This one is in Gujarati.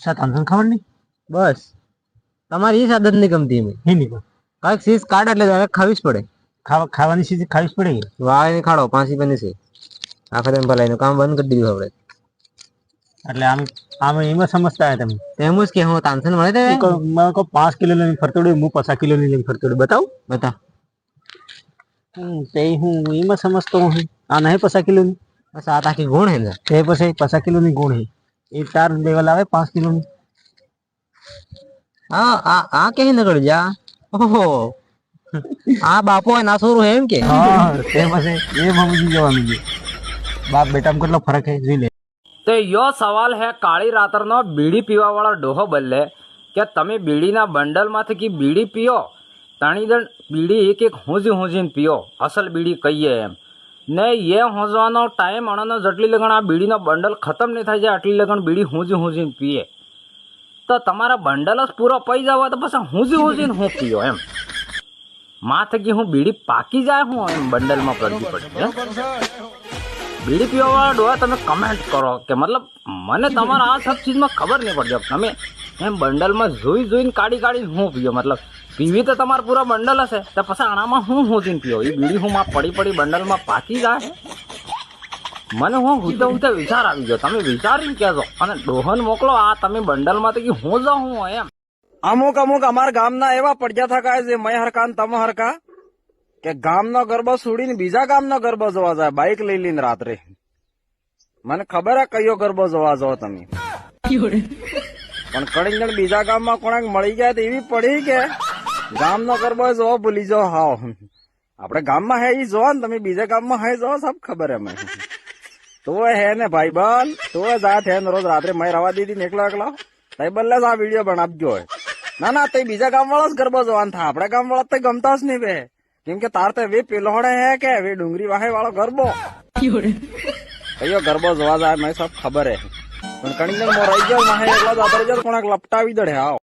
સાત આંધન ખબર નહીં બસ તમારી એ આદત નહીં ગમતી એમ હે નહીં કાંઈક સીઝ કાઢ એટલે તારે ખાવી જ પડે. ખાવાની ચીજ ખાવી જ પડે વાવે ને ખાડો 5 રૂપિયાની છે આખા તમે ભલાઈનું કામ બંધ કરી દીધું આપણે. એટલે આમ એમાં સમજતા હોય તમે એમ જ કે હું તાનસેન મળે તે 5 કિલો લઈને ફરતો હું 50 કિલો લઈને ફરતો બતાવું બતા તે હું એમાં સમજતો હું આ નહીં 50 કિલોની બસ આ તાકી ગુણ હે ને તે પછી 50 કિલોની ગુણ હે એ તાર લેવલ આવે 5 કિલોની. આ કે નગળ જા ઓહો આ બાપો ના સોરું હે એમ કે હા તે પછી એ સમજી જવાનું છે બાપ બેટામાં કેટલો ફરક હે જોઈ લે. તો યો સવાલ હે કાળી રાતરનો બીડી પીવા વાળા ડોહો બદલે કે તમે બીડીના બંડલમાંથી કે બીડી પીઓ તાણી દણ બીડી એક હોંજીને પીઓ અસલ બીડી કહીએ એમ ને એ હોંજવાનો ટાઈમ અણનો જેટલી લગણ આ બીડીનો બંડલ ખતમ નહીં થાય જાય આટલી લગણ બીડી હોંજીને પીએ તો તમારા બંડલ જ પૂરો પઈ જાવ તો પછી હોંજીને હું પીઓ એમ માથે કે હું બીડી પાકી જાય હું એમ બંડલમાં પડતી પડતી બીડી પીવા વાળા ડોહા તમે કમેન્ટ કરો કે મતલબ મને તમારા આ સબ ચીજમાં ખબર નહીં પડતી તમે એમ બંડલમાં જોઈને કાઢી હું પીઓ મતલબ પીવી તો તમારા પૂરા બંડલ હશે તો પછી આણામાં હું હોજીને પીઓ એ બીડી હું માં પડી બંડલમાં પાકી જાય મને હું ઉઠતા વિચાર આવી ગયો તમે વિચારીને કહેજો અને ડોહન મોકલો આ તમે બંડલમાં તો કે હું જાઉં હું એમ અમુક અમારા ગામના એવા પડ્યા થકા છે મેં હરકા ને તમે હરકા કે ગામનો ગરબો છોડીને બીજા ગામનો ગરબો જોવા જાય બાઇક લઈ લઈને રાત્રે મને ખબર હે કયો ગરબો જોવા જાઓ તમે પણ કડીને બીજા ગામમાં કોણાક મળી ગયા તો એવી પડી કે ગામનો ગરબો જોવો ભૂલી જાઓ હાવ આપડે ગામમાં હે ઈ જોવા ને તમે બીજા ગામમાં હે જોવો સબ ખબર હે મને તો હે ને ભાઈ બન તો જાત હે રોજ રાત્રે મેં રવા દીધી ને એકલો તઈ બલ્લે આ વિડીયો બનાવજો ના તઈ બીજા ગામ વાળો જ ગરબો જોવાન થા આપડા ગામ વાળા તો ગમતા જ નહીં બે કેમ કે તાર તો વે પેલોડે હે કે વે ડુંગરી વાહે વાળો ગરબો કયો ગરબો જોવા જાય મને સબ ખબર હે પણ કણી મો રહી ગયો માહે એકલા જાતો કોણાક લપટાવી દડે આવ